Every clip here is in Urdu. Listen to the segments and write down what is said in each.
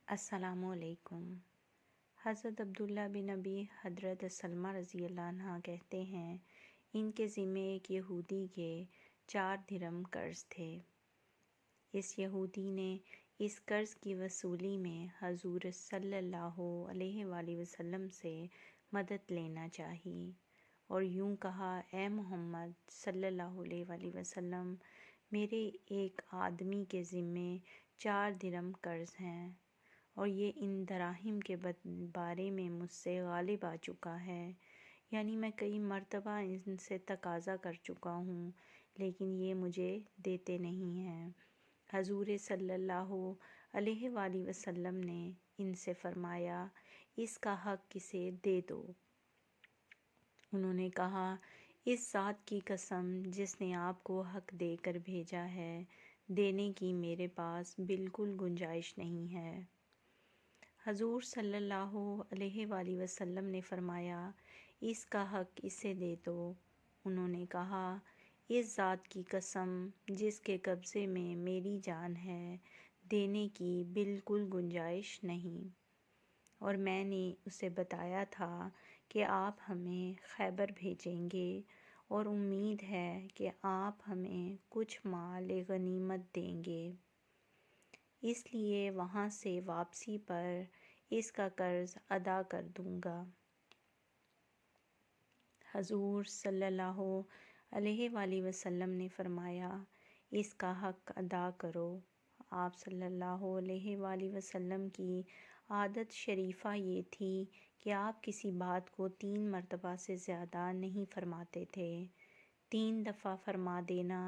السلام علیکم۔ حضرت عبداللہ بن ابی حضرت سلمہ رضی اللہ عنہ کہتے ہیں، ان کے ذمے ایک یہودی کے 4 درہم قرض تھے۔ اس یہودی نے اس قرض کی وصولی میں حضور صلی اللہ علیہ وآلہ وسلم سے مدد لینا چاہی اور یوں کہا، اے محمد صلی اللہ علیہ وآلہ وسلم، میرے ایک آدمی کے ذمے 4 درہم قرض ہیں اور یہ ان دراہم کے بارے میں مجھ سے غالب آ چکا ہے، یعنی میں کئی مرتبہ ان سے تقاضا کر چکا ہوں لیکن یہ مجھے دیتے نہیں ہیں۔ حضور صلی اللہ علیہ وآلہ وسلم نے ان سے فرمایا، اس کا حق اسے دے دو۔ انہوں نے کہا، اس ذات کی قسم جس نے آپ کو حق دے کر بھیجا ہے، دینے کی میرے پاس بالکل گنجائش نہیں ہے۔ حضور صلی اللہ علیہ وآلہ وسلم نے فرمایا، اس کا حق اسے دے دو۔ انہوں نے کہا، اس ذات کی قسم جس کے قبضے میں میری جان ہے، دینے کی بالکل گنجائش نہیں۔ اور میں نے اسے بتایا تھا کہ آپ ہمیں خیبر بھیجیں گے اور امید ہے کہ آپ ہمیں کچھ مال غنیمت دیں گے، اس لیے وہاں سے واپسی پر اس کا قرض ادا کر دوں گا۔ حضور صلی اللہ علیہ وآلہ وسلم نے فرمایا، اس کا حق ادا کرو۔ آپ صلی اللہ علیہ وآلہ وسلم کی عادت شریفہ یہ تھی کہ آپ کسی بات کو 3 مرتبہ سے زیادہ نہیں فرماتے تھے۔ 3 دفعہ فرما دینا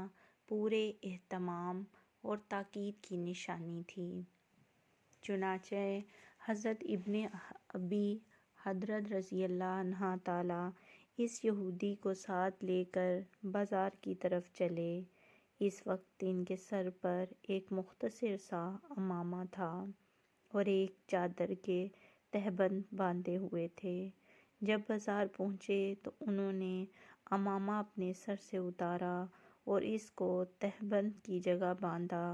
پورے اہتمام اور تاکید کی نشانی تھی۔ چنانچہ حضرت ابن ابی حضرت رضی اللہ عنہ تعالیٰ اس یہودی کو ساتھ لے کر بازار کی طرف چلے۔ اس وقت ان کے سر پر ایک مختصر سا عمامہ تھا اور ایک چادر کے تہبند باندھے ہوئے تھے۔ جب بازار پہنچے تو انہوں نے عمامہ اپنے سر سے اتارا اور اس کو تہبند کی جگہ باندھا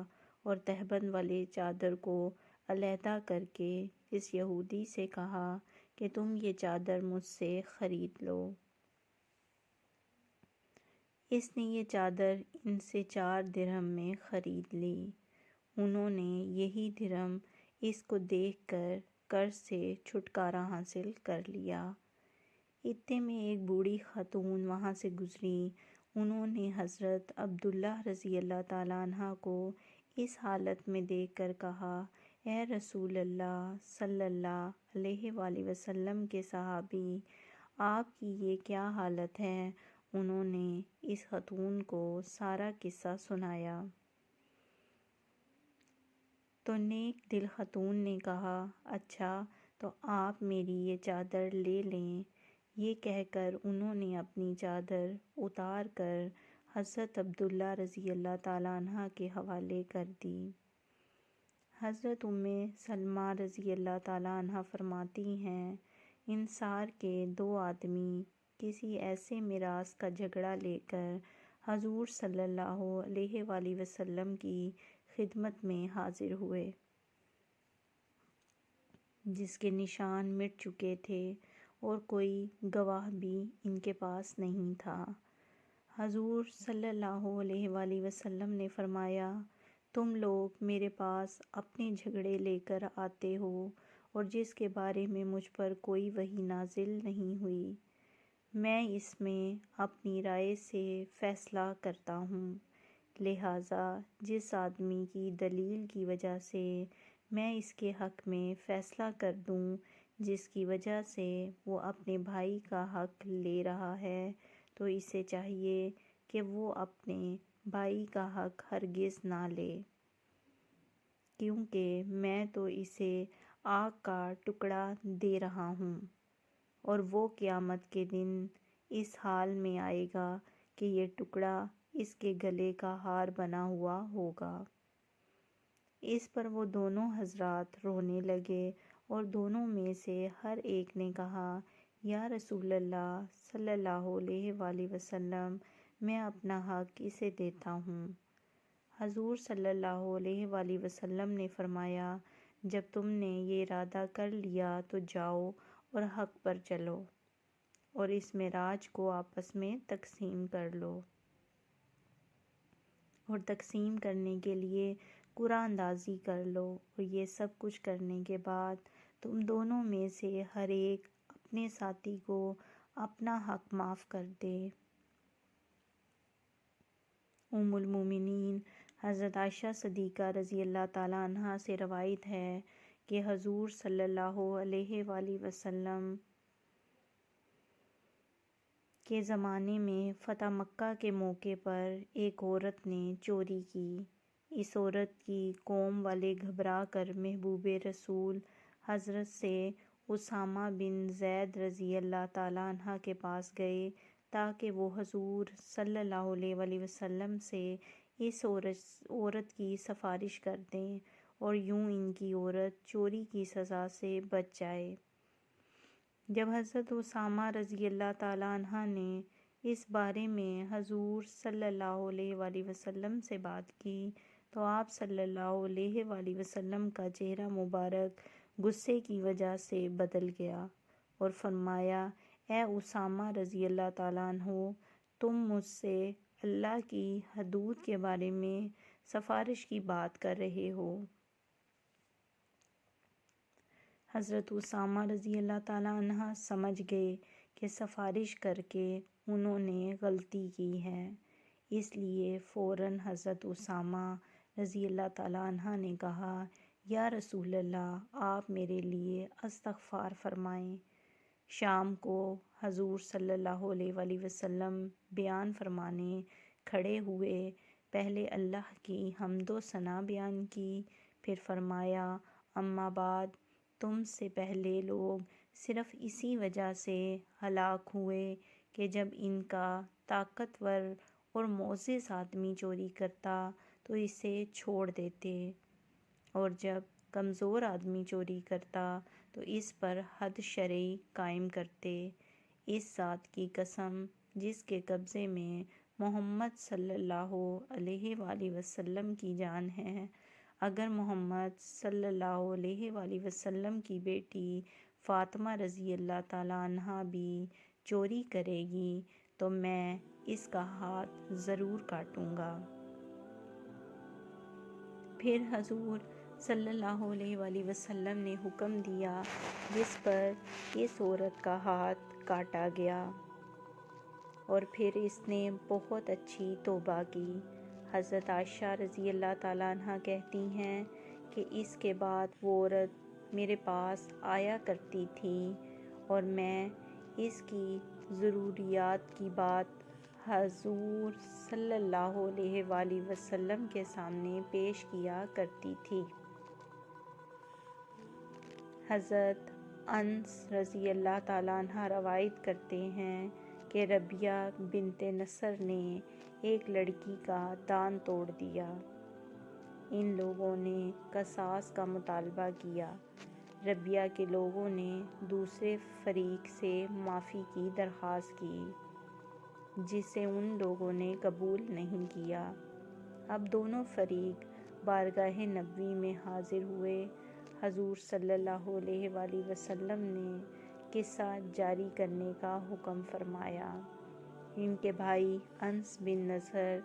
اور تہبند والی چادر کو علیحدہ کر کے اس یہودی سے کہا کہ تم یہ چادر مجھ سے خرید لو۔ اس نے یہ چادر ان سے 4 درہم میں خرید لی۔ انہوں نے یہی درہم اس کو دیکھ کر قرض سے چھٹکارا حاصل کر لیا۔ اتنے میں ایک بوڑھی خاتون وہاں سے گزری۔ انہوں نے حضرت عبداللہ رضی اللہ تعالیٰ عنہ کو اس حالت میں دیکھ کر کہا، اے رسول اللہ صلی اللہ علیہ وآلہ وسلم کے صحابی، آپ کی یہ کیا حالت ہے؟ انہوں نے اس خاتون کو سارا قصہ سنایا۔ تو نیک دل خاتون نے کہا، اچھا تو آپ میری یہ چادر لے لیں۔ یہ کہہ کر انہوں نے اپنی چادر اتار کر حضرت عبداللہ رضی اللہ تعالیٰ عنہ کے حوالے کر دی۔ حضرت ام سلمہ رضی اللہ تعالیٰ عنہ فرماتی ہیں، انصار کے 2 آدمی کسی ایسے میراث کا جھگڑا لے کر حضور صلی اللہ علیہ وآلہ وسلم کی خدمت میں حاضر ہوئے، جس کے نشان مٹ چکے تھے اور کوئی گواہ بھی ان کے پاس نہیں تھا۔ حضور صلی اللہ علیہ وآلہ وسلم نے فرمایا، تم لوگ میرے پاس اپنے جھگڑے لے کر آتے ہو اور جس کے بارے میں مجھ پر کوئی وحی نازل نہیں ہوئی، میں اس میں اپنی رائے سے فیصلہ کرتا ہوں، لہٰذا جس آدمی کی دلیل کی وجہ سے میں اس کے حق میں فیصلہ کر دوں، جس کی وجہ سے وہ اپنے بھائی کا حق لے رہا ہے، تو اسے چاہیے کہ وہ اپنے بھائی کا حق ہرگز نہ لے، کیونکہ میں تو اسے آگ کا ٹکڑا دے رہا ہوں اور وہ قیامت کے دن اس حال میں آئے گا کہ یہ ٹکڑا اس کے گلے کا ہار بنا ہوا ہوگا۔ اس پر وہ دونوں حضرات رونے لگے اور دونوں میں سے ہر ایک نے کہا، یا رسول اللہ صلی اللہ علیہ وآلہ وسلم، میں اپنا حق اسے دیتا ہوں۔ حضور صلی اللہ علیہ وآلہ وسلم نے فرمایا، جب تم نے یہ ارادہ کر لیا تو جاؤ اور حق پر چلو اور اس معراج کو آپس میں تقسیم کر لو۔ اور تقسیم کرنے کے لیے قرآن اندازی کر لو، اور یہ سب کچھ کرنے کے بعد تم دونوں میں سے ہر ایک اپنے ساتھی کو اپنا حق معاف کر دے۔ ام المومنین حضرت عائشہ صدیقہ رضی اللہ تعالیٰ عنہا سے روایت ہے کہ حضور صلی اللہ علیہ وآلہ وسلم کے زمانے میں فتح مکہ کے موقع پر ایک عورت نے چوری کی۔ اس عورت کی قوم والے گھبرا کر محبوب رسول حضرت سے اسامہ بن زید رضی اللہ تعالیٰ عنہ کے پاس گئے تاکہ وہ حضور صلی اللہ علیہ وآلہ وسلم سے اس عورت کی سفارش کر دیں اور یوں ان کی عورت چوری کی سزا سے بچ جائے۔ جب حضرت اسامہ رضی اللہ تعالیٰ عنہ نے اس بارے میں حضور صلی اللہ علیہ وآلہ وسلم سے بات کی تو آپ صلی اللہ علیہ وآلہ وسلم کا چہرہ مبارک غصے کی وجہ سے بدل گیا اور فرمایا، اے اسامہ رضی اللہ تعالیٰ عنہ، تم مجھ سے اللہ کی حدود کے بارے میں سفارش کی بات کر رہے ہو۔ حضرت اسامہ رضی اللہ تعالیٰ عنہ سمجھ گئے کہ سفارش کر کے انہوں نے غلطی کی ہے، اس لیے فوراً حضرت اسامہ رضی اللہ تعالیٰ عنہ نے کہا، یا رسول اللہ، آپ میرے لیے استغفار فرمائیں۔ شام کو حضور صلی اللہ علیہ وآلہ وسلم بیان فرمانے کھڑے ہوئے، پہلے اللہ کی حمد و ثنا بیان کی، پھر فرمایا، اما بعد، تم سے پہلے لوگ صرف اسی وجہ سے ہلاک ہوئے کہ جب ان کا طاقتور اور معزز آدمی چوری کرتا تو اسے چھوڑ دیتے، اور جب کمزور آدمی چوری کرتا تو اس پر حد شرعی قائم کرتے۔ اس ذات کی قسم جس کے قبضے میں محمد صلی اللہ علیہ وآلہ وسلم کی جان ہے، اگر محمد صلی اللہ علیہ وآلہ وسلم کی بیٹی فاطمہ رضی اللہ تعالیٰ عنہا بھی چوری کرے گی تو میں اس کا ہاتھ ضرور کاٹوں گا۔ پھر حضور صلی اللہ علیہ وآلہ وسلم نے حکم دیا جس پر اس عورت کا ہاتھ کاٹا گیا، اور پھر اس نے بہت اچھی توبہ کی۔ حضرت عائشہ رضی اللہ تعالیٰ عنہ کہتی ہیں کہ اس کے بعد وہ عورت میرے پاس آیا کرتی تھی اور میں اس کی ضروریات کی بات حضور صلی اللہ علیہ وآلہ وسلم کے سامنے پیش کیا کرتی تھی۔ حضرت انس رضی اللہ تعالیٰ عنہ روایت کرتے ہیں کہ ربیہ بنت نصر نے ایک لڑکی کا دانت توڑ دیا۔ ان لوگوں نے قصاص کا مطالبہ کیا۔ ربیہ کے لوگوں نے دوسرے فریق سے معافی کی درخواست کی، جسے ان لوگوں نے قبول نہیں کیا۔ اب دونوں فریق بارگاہ نبوی میں حاضر ہوئے۔ حضور صلی اللہ علیہ وآلہ وسلم نے قصہ جاری کرنے کا حکم فرمایا۔ ان کے بھائی انس بن نضر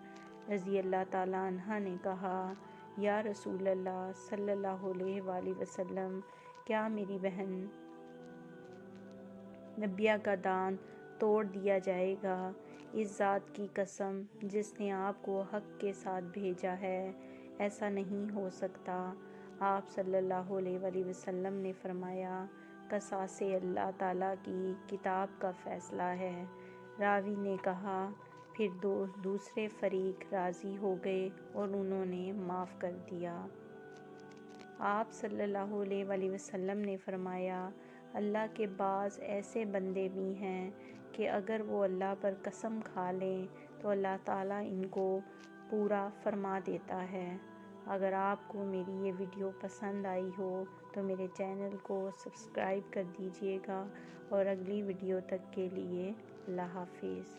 رضی اللہ تعالیٰ عنہ نے کہا، یا رسول اللہ صلی اللہ علیہ وآلہ وسلم، کیا میری بہن ربیہ کا دانت توڑ دیا جائے گا؟ اس ذات کی قسم جس نے آپ کو حق کے ساتھ بھیجا ہے، ایسا نہیں ہو سکتا۔ آپ صلی اللہ علیہ وآلہ وسلم نے فرمایا، قصاص اللہ تعالیٰ کی کتاب کا فیصلہ ہے۔ راوی نے کہا، پھر دوسرے فریق راضی ہو گئے اور انہوں نے معاف کر دیا۔ آپ صلی اللہ علیہ وآلہ وسلم نے فرمایا، اللہ کے بعض ایسے بندے بھی ہیں کہ اگر وہ اللہ پر قسم کھا لیں تو اللہ تعالیٰ ان کو پورا فرما دیتا ہے۔ اگر آپ کو میری یہ ویڈیو پسند آئی ہو تو میرے چینل کو سبسکرائب کر دیجیے گا، اور اگلی ویڈیو تک کے لیے اللہ حافظ۔